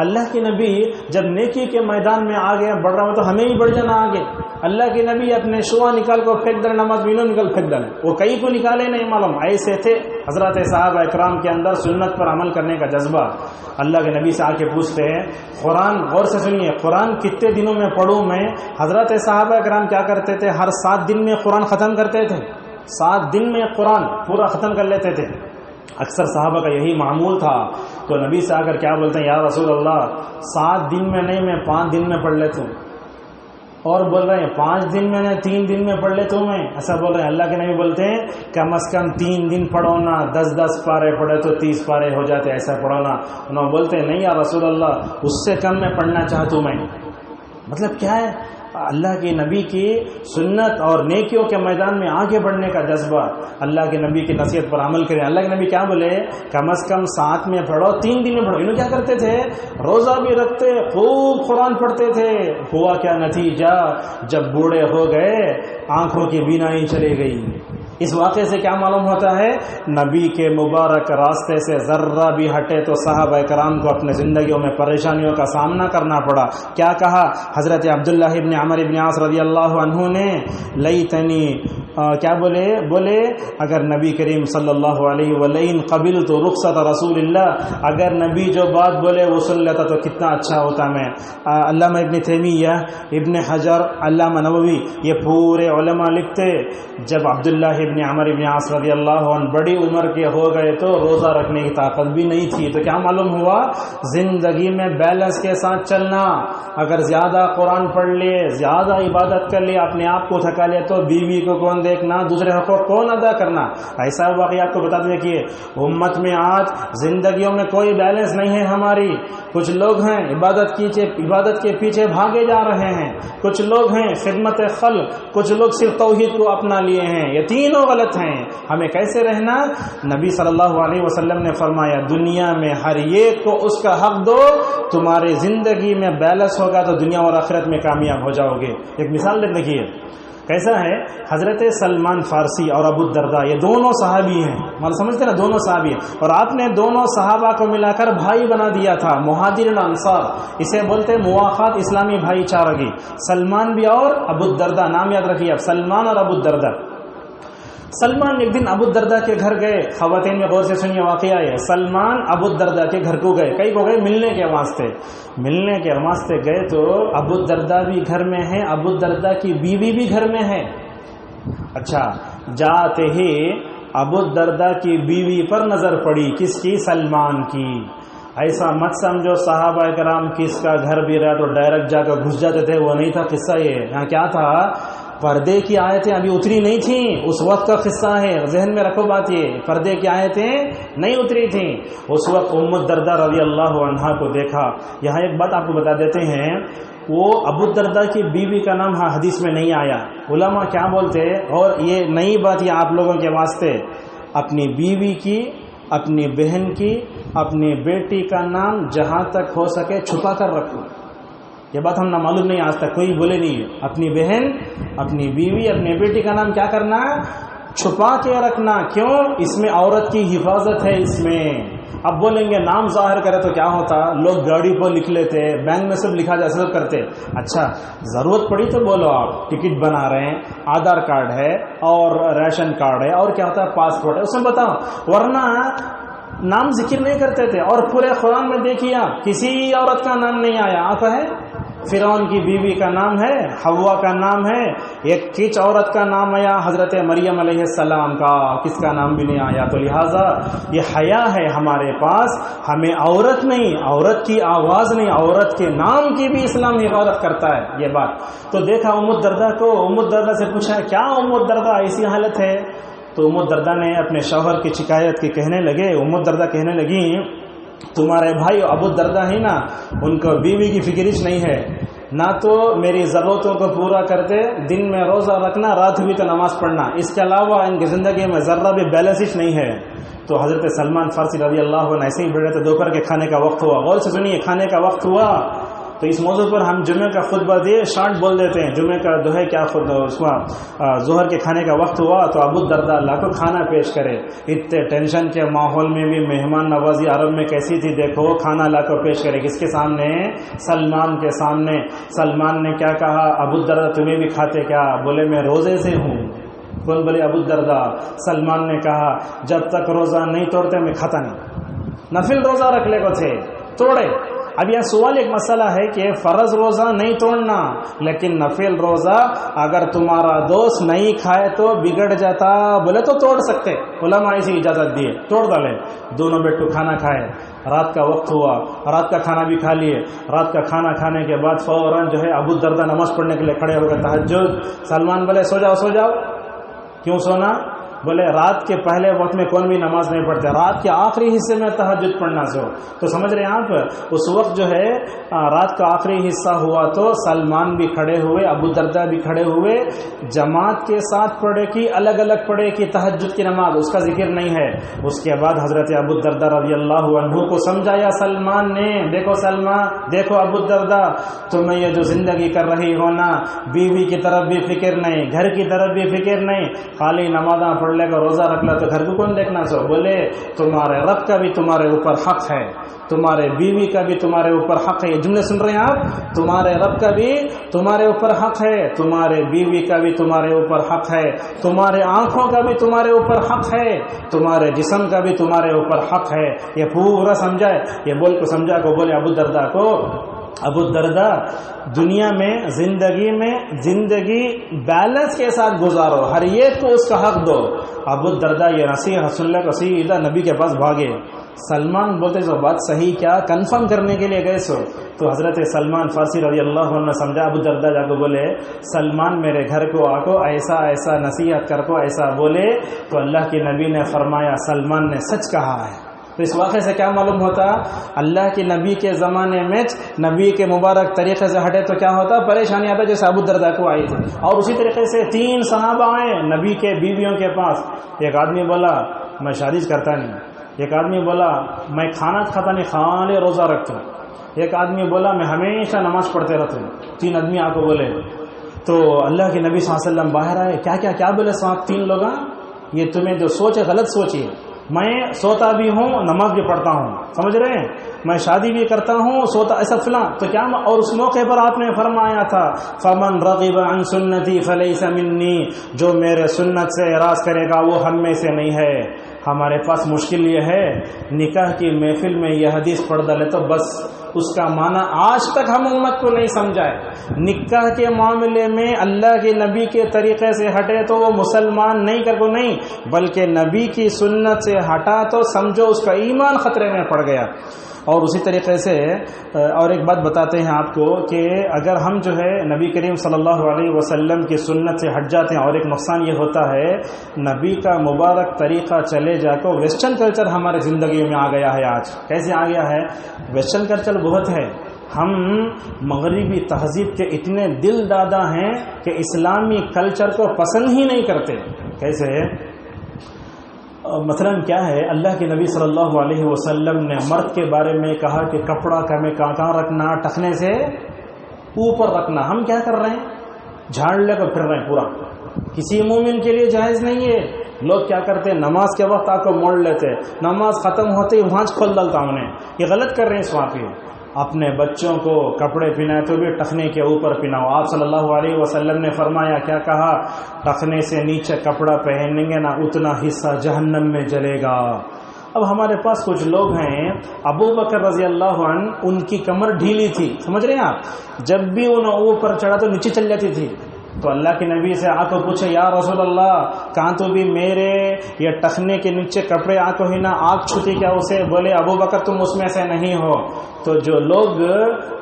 اللہ کے نبی جب نیکی کے میدان میں آگے بڑھ رہا ہو تو ہمیں ہی بڑھ جانا آگے۔ اللہ کے نبی اپنے شوا نکال کو پھینک دے، نماز بینو نکل پھینک دے، وہ کئی کو نکالے نہیں معلوم، ایسے تھے حضرات صحابہ اکرام کے اندر سنت پر عمل کرنے کا جذبہ۔ اللہ کے نبی سے آ کے پوچھتے ہیں قرآن، غور سے سنیے، قرآن کتنے دنوں میں پڑھوں میں؟ حضرات صحابہ اکرام کیا کرتے تھے؟ ہر 7 دن میں قرآن ختم کرتے تھے، 7 دن میں قرآن پورا ختم کر لیتے تھے۔ اکثر صحابہ کا یہی معمول تھا۔ تو نبی سے آ کر کیا بولتے ہیں یا رسول اللہ 7 دن میں نہیں، میں 5 دن میں پڑھ لیتا ہوں۔ اور بول رہے ہیں 5 دن میں نہیں، 3 دن میں پڑھ لیتا ہوں میں، ایسا بول رہے ہیں۔ اللہ کے نبی بولتے ہیں کم از کم 3 دن پڑھو نا، 10 پارے پڑھے تو 30 پارے ہو جاتے، ایسا پڑھو نا۔ انہوں بولتے ہیں نہیں یا رسول اللہ، اس سے کم میں پڑھنا چاہتا ہوں میں۔ مطلب کیا ہے؟ اللہ کے نبی کی سنت اور نیکیوں کے میدان میں آگے بڑھنے کا جذبہ، اللہ کے نبی کی نصیحت پر عمل کریں۔ اللہ کے نبی کیا بولے؟ کم از کم 7 میں پڑھو، 3 دن میں پڑھو۔ انہوں کیا کرتے تھے؟ روزہ بھی رکھتے، خوب قرآن پڑھتے تھے۔ ہوا کیا نتیجہ؟ جب بوڑھے ہو گئے آنکھوں کی بینائی چلی گئی۔ اس واقعے سے کیا معلوم ہوتا ہے؟ نبی کے مبارک راستے سے ذرہ بھی ہٹے تو صحابہ کرام کو اپنے زندگیوں میں پریشانیوں کا سامنا کرنا پڑا۔ کیا کہا حضرت عبداللہ ابن عمر ابن عاص رضی اللہ عنہ نے؟ لیتنی کیا بولے اگر نبی کریم صلی اللہ علیہ وسلم قبل تو رخصت رسول اللہ، اگر نبی جو بات بولے وہ سن لیتا تو کتنا اچھا ہوتا میں۔ علامہ ابن تیمیہ، ابن حجر، علامہ نووی، یہ پورے علماء لکھتے جب عبداللہ ابن عمر ابن عاص رضی اللہ عنہ بڑی عمر کے ہو گئے تو روزہ رکھنے کی طاقت بھی نہیں تھی، تو کیا معلوم ہوا؟ زندگی میں بیلنس کے ساتھ چلنا۔ اگر زیادہ قرآن پڑھ لیے، زیادہ عبادت کر لیے، اپنے آپ کو تھکا لیا تو بیوی کو کون دیکھنا، دوسرے حقوق کون ادا کرنا؟ ایسا واقعہ آپ کو بتا دیں کہ امت میں آج زندگیوں میں کوئی بیلنس نہیں ہے ہماری۔ کچھ لوگ ہیں عبادت کے پیچھے بھاگے جا رہے ہیں، کچھ لوگ ہیں خدمت خلق، کچھ لوگ صرف توحید کو اپنا لیے ہیں، یہ تینوں غلط ہیں۔ ہمیں کیسے رہنا؟ نبی صلی اللہ علیہ وسلم نے فرمایا دنیا میں ہر ایک کو اس کا حق دو، تمہاری زندگی میں بیلنس ہوگا تو دنیا اور آخرت میں کامیاب ہو جاؤ گے۔ ایک مثال دیکھیے کیسا ہے، حضرت سلمان فارسی اور ابو الدرداء یہ دونوں صحابی ہیں، مطلب سمجھتے ہیں نا، دونوں صحابی ہیں، اور آپ نے دونوں صحابہ کو ملا کر بھائی بنا دیا تھا، مہاجرین انصار، اسے بولتے ہیں مواخات اسلامی بھائی چارگی۔ سلمان بھی اور ابو الدرداء، نام یاد رکھیے آپ، سلمان اور ابو الدرداء۔ سلمان ایک دن ابو الدرداء کے گھر گئے، خواتین میں غور سے سنیے واقعہ ہے، سلمان ابو الدرداء کے گھر کو گئے، کئی کو گئے ملنے کے واسطے گئے تو ابو الدرداء بھی گھر میں ہیں، ابو الدرداء کی بیوی بھی گھر میں ہے۔ اچھا، جاتے ہی ابو الدرداء کی بیوی پر نظر پڑی، کس کی؟ سلمان کی۔ ایسا مت سمجھو صحابہ کرام کس کا گھر بھی رہا تو ڈائریکٹ جا کر گھس جاتے تھے، وہ نہیں تھا قصہ۔ یہ یہاں کیا تھا؟ پردے کی آیتیں ابھی اتری نہیں تھیں، اس وقت کا قصہ ہے، ذہن میں رکھو بات، یہ پردے کی آیتیں نہیں اتری تھیں اس وقت۔ ام الدرداء رضی اللہ عنہا کو دیکھا۔ یہاں ایک بات آپ کو بتا دیتے ہیں، وہ ابو الدرداء کی بیوی کا نام حدیث میں نہیں آیا، علماء کیا بولتے، اور یہ نئی بات یہ آپ لوگوں کے واسطے، اپنی بیوی کی، اپنی بہن کی، اپنی بیٹی کا نام جہاں تک ہو سکے چھپا کر رکھو۔ یہ بات ہم نہ معلوم نہیں، آج تک کوئی بولے نہیں ہے۔ اپنی بہن، اپنی بیوی، اپنی بیٹی کا نام کیا کرنا؟ چھپا کے رکھنا۔ کیوں؟ اس میں عورت کی حفاظت ہے اس میں۔ اب بولیں گے نام ظاہر کرے تو کیا ہوتا؟ لوگ گاڑی پر لکھ لیتے، بینک میں سب لکھا جا سب کرتے۔ اچھا، ضرورت پڑی تو بولو، آپ ٹکٹ بنا رہے ہیں، آدھار کارڈ ہے اور ریشن کارڈ ہے اور کیا ہوتا ہے پاسپورٹ ہے، اس میں بتاؤ، ورنہ نام ذکر نہیں کرتے تھے۔ اور پورے قرآن میں دیکھیے آپ، کسی عورت کا نام نہیں آیا۔ آپ ہے فرعون کی بیوی کا نام ہے، حوا کا نام ہے، ایک کچ عورت کا نام آیا، حضرت مریم علیہ السلام کا کس کا نام بھی نہیں آیا۔ تو لہٰذا یہ حیا ہے ہمارے پاس، ہمیں عورت نہیں، عورت کی آواز نہیں، عورت کے نام کی بھی اسلام حفاظت کرتا ہے۔ یہ بات تو دیکھا ام الدرداء کو، ام الدرداء سے پوچھا کیا ام الدرداء ایسی حالت ہے؟ تو ام الدرداء نے اپنے شوہر کی شکایت کی کہنے لگے، ام الدرداء کہنے لگی تمہارے بھائی ابو الدرداء ہیں نا، ان کو بیوی کی فکرش نہیں ہے، نہ تو میری ضرورتوں کو پورا کرتے، دن میں روزہ رکھنا، رات بھی تو نماز پڑھنا، اس کے علاوہ ان کی زندگی میں ذرہ بھی بیلنس نہیں ہے۔ تو حضرت سلمان فارسی رضی اللہ عنہ ایسے ہی بیٹھے تھے، دوپہر کے کھانے کا وقت ہوا، غور سے سنیے، کھانے کا وقت ہوا تو اس موضوع پر ہم جمعہ کا خطبہ دیے شارٹ بول دیتے ہیں، جمعہ کا جو ہے کیا ظہر کے کھانے کا وقت ہوا تو ابو الدرداء اللہ کو کھانا پیش کرے۔ اتنے ٹینشن کے ماحول میں بھی مہمان نوازی عرب میں کیسی تھی دیکھو، کھانا اللہ کو پیش کرے، کس کے سامنے؟ سلمان کے سامنے۔ سلمان نے کیا کہا، ابو الدرداء تمہیں بھی کھاتے کیا؟ بولے میں روزے سے ہوں۔ کون بولے؟ ابو الدرداء۔ سلمان نے کہا جب تک روزہ نہیں توڑتے میں کھاتا نہیں، نفل روزہ رکھ لے کو تھے، توڑے۔ اب یہ سوال ایک مسئلہ ہے کہ فرض روزہ نہیں توڑنا، لیکن نفل روزہ اگر تمہارا دوست نہیں کھائے تو بگڑ جاتا، بولے تو توڑ سکتے، علماء ایسی اجازت دیے، توڑ ڈالے۔ دونوں بیٹھ کو کھانا کھائے، رات کا وقت ہوا، رات کا کھانا بھی کھا لیے۔ رات کا کھانا کھانے کے بعد فوراً جو ہے ابو الدرداء نماز پڑھنے کے لیے کھڑے ہو گئے، تہجد۔ سلمان بولے سو جاؤ سو جاؤ۔ کیوں سونا؟ بولے رات کے پہلے وقت میں کون بھی نماز نہیں پڑھتے، رات کے آخری حصے میں تہجد پڑھنا سو۔ تو سمجھ رہے ہیں آپ، اس وقت جو ہے رات کا آخری حصہ ہوا تو سلمان بھی کھڑے ہوئے، ابو الدرداء بھی کھڑے ہوئے، جماعت کے ساتھ پڑھے کی الگ الگ پڑھے کی تہجد کی نماز، اس کا ذکر نہیں ہے۔ اس کے بعد حضرت ابو الدرداء رضی اللہ عنہ کو سمجھایا سلمان نے، دیکھو سلمان، دیکھو ابو الدرداء، تمہیں یہ جو زندگی کر رہی ہو نا، بیوی کی طرف بھی فکر نہیں، گھر کی طرف بھی فکر نہیں، خالی نمازاں پڑھ لے کر روزہ رکھ لا تو گھر کو کون دیکھنا سو؟ بولے تمہارے رب کا بھی تمہارے اوپر حق ہے، تمہارے بیوی کا بھی تمہارے اوپر حق ہے. یہ جملے سن رہے ہیں آپ؟ تمہارے رب کا بھی تمہارے اوپر حق ہے، تمہارے بیوی کا بھی تمہارے اوپر حق ہے، تمہارے آنکھوں کا بھی تمہارے اوپر حق ہے، تمہارے جسم کا بھی تمہارے اوپر حق ہے. یہ پورا سمجھائے، یہ بول کو سمجھا کو بولے ابو الدرداء کو، ابو الدرداء دنیا میں زندگی بیلنس کے ساتھ گزارو، ہر ایک کو اس کا حق دو. ابو الدرداء یہ نصیحت سن لے کو سیدھا نبی کے پاس بھاگے. سلمان بولتے سو بات صحیح کیا کنفرم کرنے کے لیے گئے سو. تو حضرت سلمان فارسی رضی اللہ عنہ نے سمجھا. ابو الدرداء جا کو بولے سلمان میرے گھر کو آ کو ایسا ایسا نصیحت کر کو ایسا بولے. تو اللہ کے نبی نے فرمایا سلمان نے سچ کہا ہے. تو اس واقعے سے کیا معلوم ہوتا؟ اللہ کے نبی کے زمانے میں نبی کے مبارک طریقے سے ہٹے تو کیا ہوتا؟ پریشانی آتا جیسے ابو الدرداء کو آئی تھی. اور اسی طریقے سے 3 صحابہ آئے نبی کے بیویوں کے پاس. ایک آدمی بولا میں شادی کرتا نہیں، ایک آدمی بولا میں کھانا کھاتا نہیں خالی روزہ رکھتا ہوں، ایک آدمی بولا میں ہمیشہ نماز پڑھتے رہتا ہوں. 3 آدمی آ کو بولے. تو اللہ کے نبی صلی اللہ علیہ وسلم باہر آئے. کیا بولے صاحب 3 لوگ؟ یہ تمہیں جو سوچ ہے غلط سوچی ہے. میں سوتا بھی ہوں نماز بھی پڑھتا ہوں، سمجھ رہے ہیں؟ میں شادی بھی کرتا ہوں سوتا ایسا فلاں. تو کیا اور اس موقع پر آپ نے فرمایا تھا فمن رغب عن سنتی فلیس منی، جو میرے سنت سے اعراض کرے گا وہ ہم میں سے نہیں ہے. ہمارے پاس مشکل یہ ہے نکاح کی محفل میں یہ حدیث پڑھ ڈالے تو بس اس کا معنی آج تک ہم امت کو نہیں سمجھائے. نکاح کے معاملے میں اللہ کے نبی کے طریقے سے ہٹے تو وہ مسلمان نہیں کر کو نہیں، بلکہ نبی کی سنت سے ہٹا تو سمجھو اس کا ایمان خطرے میں پڑ گیا. اور اسی طریقے سے اور ایک بات بتاتے ہیں آپ کو کہ اگر ہم جو ہے نبی کریم صلی اللہ علیہ وسلم کی سنت سے ہٹ جاتے ہیں اور ایک نقصان یہ ہوتا ہے نبی کا مبارک طریقہ چلے جا کو ویسٹرن کلچر ہمارے زندگی میں آ گیا ہے. آج کیسے آ گیا ہے؟ ویسٹرن کلچر بہت ہے. ہم مغربی تہذیب کے اتنے دل دادا ہیں کہ اسلامی کلچر کو پسند ہی نہیں کرتے. کیسے؟ مثلا کیا ہے اللہ کے نبی صلی اللہ علیہ وسلم نے مرد کے بارے میں کہا کہ کپڑا کہیں کہاں رکھنا؟ ٹخنے سے اوپر رکھنا. ہم کیا کر رہے ہیں؟ جھاڑ لے کر پھر رہے ہیں پورا. کسی مومن کے لیے جائز نہیں ہے. لوگ کیا کرتے ہیں نماز کے وقت آ کو موڑ لیتے، نماز ختم ہوتے ہی وہاں کھول ڈالتا ہوں انہیں. یہ غلط کر رہے ہیں اس واقعے. اپنے بچوں کو کپڑے پہنائے تو بھی ٹخنے کے اوپر پہناؤ. آپ صلی اللہ علیہ وسلم نے فرمایا کیا کہا؟ ٹخنے سے نیچے کپڑا پہنیں گے نا اتنا حصہ جہنم میں جلے گا. اب ہمارے پاس کچھ لوگ ہیں ابو بکر رضی اللہ عنہ ان کی کمر ڈھیلی تھی، سمجھ رہے ہیں آپ؟ جب بھی انہوں اوپر چڑھا تو نیچے چل جاتی تھی. تو اللہ کے نبی سے آ کو پوچھے یا رسول اللہ کہاں تو بھی میرے یہ ٹخنے کے نیچے کپڑے آ کو ہی نا آگ چھوتی کیا اسے؟ بولے ابو بکر تم اس میں سے نہیں ہو. تو جو لوگ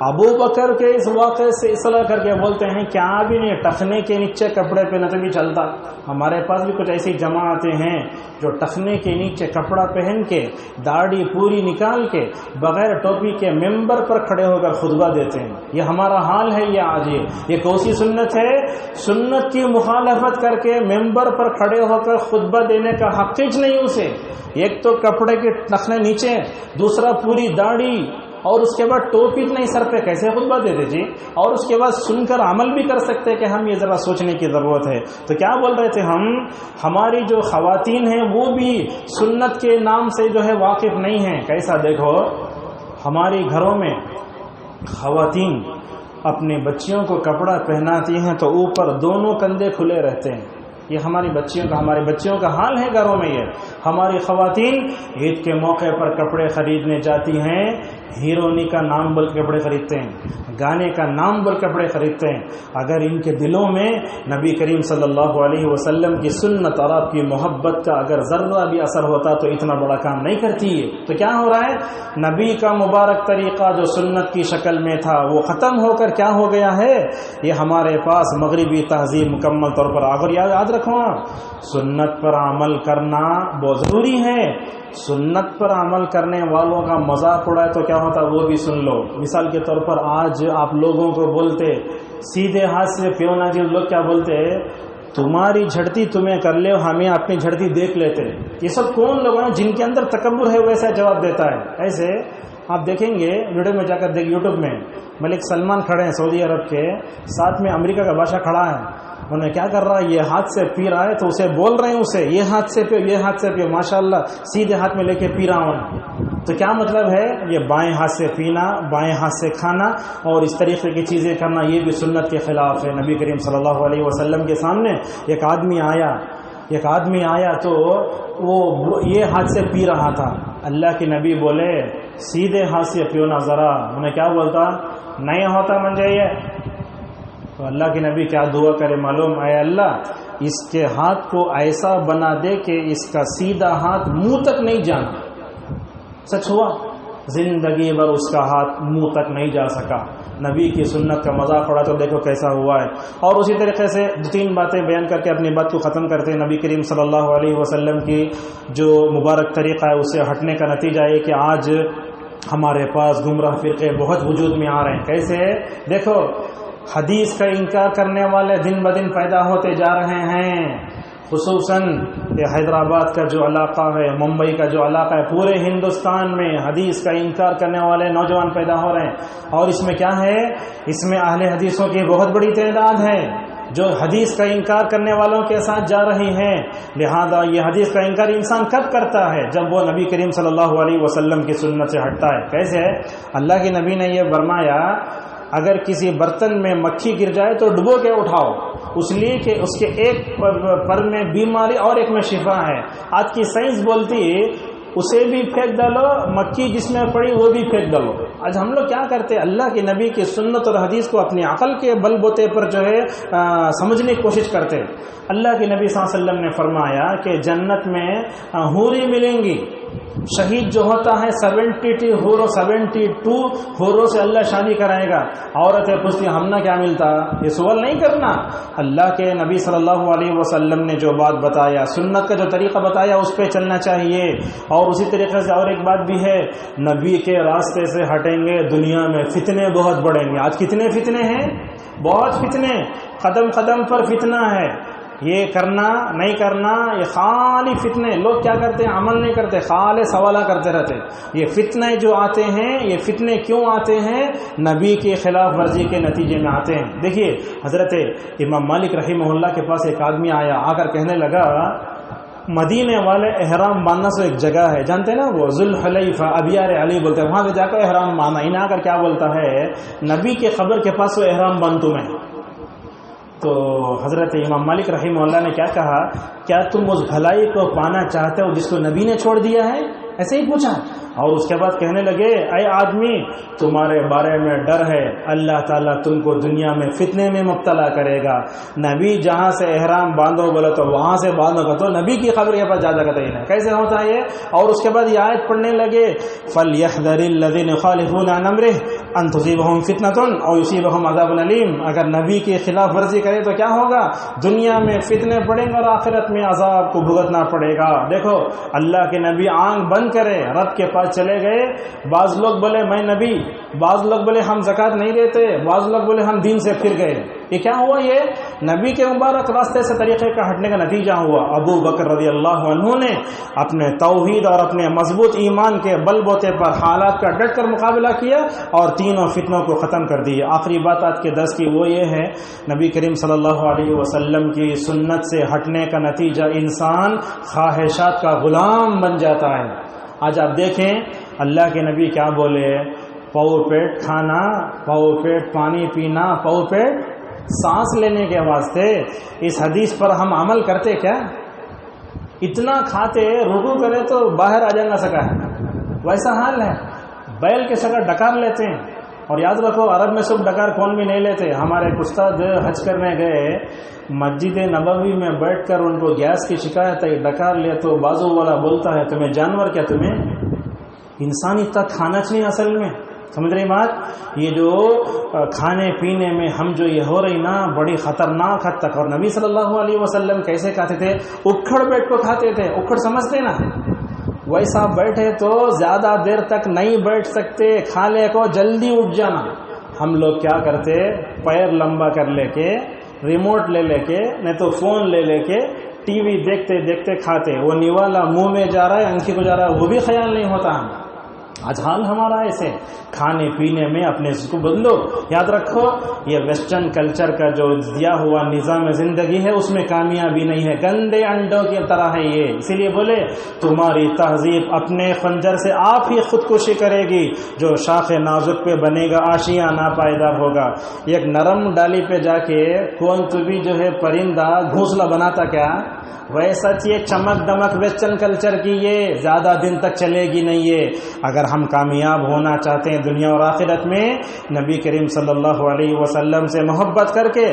ابو بکر کے اس واقعے سے اصلاح کر کے بولتے ہیں کیا بھی نہیں ٹخنے کے نیچے کپڑے پہنے تو بھی چلتا. ہمارے پاس بھی کچھ ایسی جماعتیں ہیں جو ٹخنے کے نیچے کپڑا پہن کے داڑھی پوری نکال کے بغیر ٹوپی کے ممبر پر کھڑے ہو کر خطبہ دیتے ہیں. یہ ہمارا حال ہے. یہ آج یہ کوسی سنت ہے؟ سنت کی مخالفت کر کے ممبر پر کھڑے ہو کر خطبہ دینے کا حق ہی نہیں اسے. ایک تو کپڑے کے ٹخنے نیچے، دوسرا پوری داڑھی، اور اس کے بعد ٹوپی نہیں سر پہ، کیسے خطبہ دے دے جی؟ اور اس کے بعد سن کر عمل بھی کر سکتے کہ ہم یہ ذرا سوچنے کی ضرورت ہے. تو کیا بول رہے تھے ہم؟ ہماری جو خواتین ہیں وہ بھی سنت کے نام سے جو ہے واقف نہیں ہیں. کیسا؟ دیکھو ہماری گھروں میں خواتین اپنی بچیوں کو کپڑا پہناتی ہیں تو اوپر دونوں کندھے کھلے رہتے ہیں. یہ ہمارے بچیوں کا حال ہے گھروں میں. یہ ہماری خواتین عید کے موقع پر کپڑے خریدنے جاتی ہیں، ہیرونی کا نام بول کپڑے خریدتے ہیں، گانے کا نام بول کپڑے خریدتے ہیں. اگر ان کے دلوں میں نبی کریم صلی اللہ علیہ وسلم کی سنت اور آپ کی محبت کا اگر ذرہ بھی اثر ہوتا تو اتنا بڑا کام نہیں کرتی ہے. تو کیا ہو رہا ہے؟ نبی کا مبارک طریقہ جو سنت کی شکل میں تھا وہ ختم ہو کر کیا ہو گیا ہے؟ یہ ہمارے پاس مغربی تہذیب مکمل طور پر آ کر یاد رکھو سنت پر عمل کرنا بہت ضروری ہے. سنت پر عمل کرنے والوں کا مذاق اڑائے تو کیا ہوتا وہ بھی سن لو. مثال کے طور پر آج آپ لوگوں کو بولتے سیدھے ہاتھ سے پیو نہ جی، لوگ کیا بولتے تمہاری جھڑتی تمہیں کر لے ہمیں اپنی جھڑتی دیکھ لیتے. یہ سب کون لوگ ہیں جن کے اندر تکبر ہے ویسا جواب دیتا ہے. ایسے آپ دیکھیں گے ویڈیو میں جا کر دیکھ یوٹیوب میں ملک سلمان کھڑے ہیں سعودی عرب کے، ساتھ میں امریکہ کا بادشاہ کھڑا ہے. انہیں کیا کر رہا ہے، یہ ہاتھ سے پی رہا ہے تو اسے بول رہے ہیں اسے یہ ہاتھ سے پیو، یہ ہاتھ سے پیو، ماشاءاللہ سیدھے ہاتھ میں لے کے پی رہا ہوں. تو کیا مطلب ہے، یہ بائیں ہاتھ سے پینا، بائیں ہاتھ سے کھانا اور اس طریقے کی چیزیں کرنا، یہ بھی سنت کے خلاف ہے. نبی کریم صلی اللہ علیہ وسلم کے سامنے ایک آدمی آیا تو وہ یہ ہاتھ سے پی رہا تھا. اللہ کے نبی بولے سیدھے ہاتھ سے پیو نا ذرا. انہیں کیا بولتا، نہیں ہوتا منجے یہ. تو اللہ کے نبی کیا دعا کرے معلوم، اے اللہ اس کے ہاتھ کو ایسا بنا دے کہ اس کا سیدھا ہاتھ منہ تک نہیں جانا. سچ ہوا، زندگی بھر اس کا ہاتھ منہ تک نہیں جا سکا. نبی کی سنت کا مذاق پڑا تو دیکھو کیسا ہوا ہے. اور اسی طریقے سے 2-3 باتیں بیان کر کے اپنی بات کو ختم کرتے ہیں. نبی کریم صلی اللہ علیہ وسلم کی جو مبارک طریقہ ہے، اسے ہٹنے کا نتیجہ ہے کہ آج ہمارے پاس گمراہ فرقے بہت وجود میں آ رہے ہیں. کیسے؟ دیکھو، حدیث کا انکار کرنے والے دن بدن پیدا ہوتے جا رہے ہیں. خصوصاً یہ حیدرآباد کا جو علاقہ ہے، ممبئی کا جو علاقہ ہے، پورے ہندوستان میں حدیث کا انکار کرنے والے نوجوان پیدا ہو رہے ہیں. اور اس میں کیا ہے، اس میں اہل حدیثوں کی بہت بڑی تعداد ہے جو حدیث کا انکار کرنے والوں کے ساتھ جا رہی ہیں. لہذا یہ حدیث کا انکار انسان کب کرتا ہے؟ جب وہ نبی کریم صلی اللہ علیہ وسلم کی سنت سے ہٹتا ہے. کیسے؟ اللہ کے نبی نے یہ فرمایا اگر کسی برتن میں مکھی گر جائے تو ڈبو کے اٹھاؤ، اس لیے کہ اس کے ایک پر میں بیماری اور ایک میں شفا ہے. آج کی سائنس بولتی اسے بھی پھینک ڈالو، مکھی جس میں پڑی وہ بھی پھینک ڈالو. آج ہم لوگ کیا کرتے ہیں، اللہ کے نبی کی سنت اور حدیث کو اپنی عقل کے بل بوتے پر جو ہے سمجھنے کی کوشش کرتے. اللہ کے نبی صلی اللہ علیہ وسلم نے فرمایا کہ جنت میں حوری ملیں گی. شہید جو ہوتا ہے 72 حوروں سے اللہ شادی کرائے گا. عورتیں پوچھتی ہم نہ کیا ملتا؟ یہ سوال نہیں کرنا. اللہ کے نبی صلی اللہ علیہ وسلم نے جو بات بتایا، سنت کا جو طریقہ بتایا، اس پہ چلنا چاہیے. اور اسی طریقے سے اور ایک بات بھی ہے، نبی کے راستے سے ہٹیں گے دنیا میں فتنے بہت بڑھیں گے. آج کتنے فتنے ہیں، بہت فتنے، قدم قدم پر فتنہ ہے. یہ کرنا نہیں کرنا، یہ خالی فتنے. لوگ کیا کرتے ہیں، عمل نہیں کرتے، خالی سوالہ کرتے رہتے. یہ فتنے جو آتے ہیں، یہ فتنے کیوں آتے ہیں؟ نبی کی خلاف ورزی کے نتیجے میں آتے ہیں. دیکھیے حضرت امام مالک رحمہ اللہ کے پاس ایک آدمی آیا، آ کر کہنے لگا مدینے والے احرام باندھنا سے ایک جگہ ہے، جانتے ہیں نا، وہ ذوالحلیفہ ابیار علی بولتے ہیں، وہاں سے جا کر احرام باندھنا. انہیں آ کر کیا بولتا ہے، نبی کے قبر کے پاس وہ احرام باندھ تمہیں. تو حضرت امام مالک رحمہ اللہ نے کیا کہا، کیا تم اس بھلائی کو پانا چاہتے ہو جس کو نبی نے چھوڑ دیا ہے؟ ایسے ہی پوچھا. اور اس کے بعد کہنے لگے اے آدمی تمہارے بارے میں ڈر ہے، اللہ تعالیٰ تم کو دنیا میں فتنے میں مبتلا کرے گا. نبی جہاں سے احرام باندھو بولے تو وہاں سے باندھو گا تو نبی کی خبر کے پاس جا جاتا ہی نہیں. کیسے ہوتا ہے یہ؟ اور اس کے بعد یہ آیت پڑھنے لگے فَلْيَحْذَرِ الَّذِينَ يُخَالِفُونَ عَنْ أَمْرِهِ أَنْ تُصِيبَهُمْ فِتْنَةٌ أَوْ يُصِيبَهُمْ عَذَابٌ أَلِيمٌ. اگر نبی کی خلاف ورزی کرے تو کیا ہوگا، دنیا میں فتنے پڑیں گے اور آخرت میں عذاب کو بھگتنا پڑے گا. دیکھو اللہ کے نبی آنکھ بند کرے رب کے پاس چلے گئے. بعض لوگ بولے میں نبی، بعض لوگ بولے ہم زکوٰۃ نہیں دیتے، بعض لوگ بولے ہم دین سے پھر گئے. یہ کیا ہوا؟ یہ نبی کے مبارک راستے سے طریقے کا ہٹنے کا نتیجہ ہوا. ابو بکر رضی اللہ عنہ نے اپنے توحید اور اپنے مضبوط ایمان کے بل بوتے پر حالات کا ڈٹ کر مقابلہ کیا اور تینوں فتنوں کو ختم کر دیا. آخری بات آج کے درس کی وہ یہ ہے، نبی کریم صلی اللہ علیہ وسلم کی سنت سے ہٹنے کا نتیجہ انسان خواہشات کا غلام بن جاتا ہے. آج آپ دیکھیں اللہ کے نبی کیا بولے، پاؤ پیٹ کھانا، پاؤ پیٹ پانی پینا، پاؤ پیٹ سانس لینے کے واسطے. اس حدیث پر ہم عمل کرتے کیا؟ اتنا کھاتے رکوع کرے تو باہر آ جانا سکا ہے، ویسا حال ہے. بیل کے شکل ڈکار لیتے ہیں. اور یاد رکھو عرب میں سب ڈکار کون بھی نہیں لیتے. ہمارے استاد حج کرنے گئے، مسجد نبوی میں بیٹھ کر ان کو گیس کی شکایت ہے، ڈکار لے تو بازو والا بولتا ہے تمہیں جانور کیا، تمہیں انسانی تک کھانا چاہیے. اصل میں سمجھ رہی بات، یہ جو کھانے پینے میں ہم جو یہ ہو رہی نا بڑی خطرناک حد تک. اور نبی صلی اللہ علیہ وسلم کیسے کھاتے تھے؟ اکھڑ بیٹھ کو کھاتے تھے. اکھڑ سمجھتے نا، ویسا بیٹھے تو زیادہ دیر تک نہیں بیٹھ سکتے، کھا لے کو جلدی اٹھ جانا. ہم لوگ کیا کرتے، پیر لمبا کر لے کے، ریموٹ لے کے، نہیں تو فون لے کے ٹی وی دیکھتے دیکھتے کھاتے. وہ نیوالا منہ میں جا رہا ہے، انکھی کو جا رہا ہے، وہ بھی خیال نہیں ہوتا. آج حال ہمارا ایسے، کھانے پینے میں اپنے اس کو بدلو. یاد رکھو یہ ویسٹرن کلچر کا جو دیا ہوا نظام زندگی ہے اس میں کامیابی نہیں ہے، گندے انڈوں کی طرح ہے یہ. اسی لیے بولے تمہاری تہذیب اپنے خنجر سے آپ ہی خودکشی کرے گی، جو شاخ نازک پہ بنے گا آشیاں ناپائیدار ہوگا. ایک نرم ڈالی پہ جا کے کون تو بھی جو ہے پرندہ گھونسلہ بناتا کیا، ویسا یہ چمک دمک ویسٹرن کلچر کی یہ زیادہ دن تک چلے گی نہیں. یہ اگر ہم کامیاب ہونا چاہتے ہیں دنیا اور آخرت میں، نبی کریم صلی اللہ علیہ وسلم سے محبت کر کے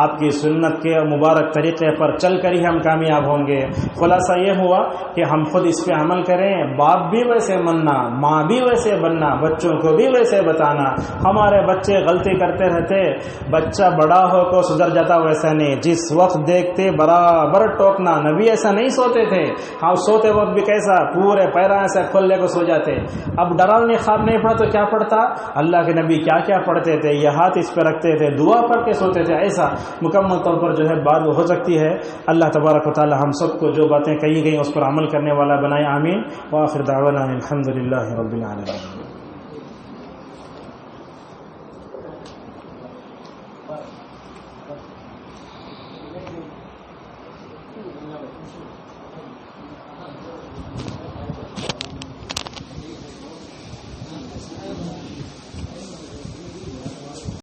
آپ کی سنت کے مبارک طریقے پر چل کر ہی ہم کامیاب ہوں گے. خلاصہ یہ ہوا کہ ہم خود اس پہ عمل کریں، باپ بھی ویسے بننا، ماں بھی ویسے بننا، بچوں کو بھی ویسے بتانا. ہمارے بچے غلطی کرتے رہتے، بچہ بڑا ہو کو سدھر جاتا، ویسا نہیں، جس وقت دیکھتے برابر ٹوکنا. نبی ایسا نہیں سوتے تھے، ہاں سوتے وقت بھی کیسا پورے پیروں سے کھول لے کو سو جاتے. اب ڈراونے خواب نہیں پڑا تو کیا پڑتا، اللہ کے نبی کیا کیا پڑھتے تھے، یہ ہاتھ اس پہ رکھتے تھے، دعا پڑھ کے سوتے تھے. ایسا مکمل طور پر جو ہے بات ہو سکتی ہے. اللہ تبارک و تعالی ہم سب کو جو باتیں کہی گئی اس پر عمل کرنے والا بنائے، آمین. وآخر دعوانا الحمدللہ رب العالمین.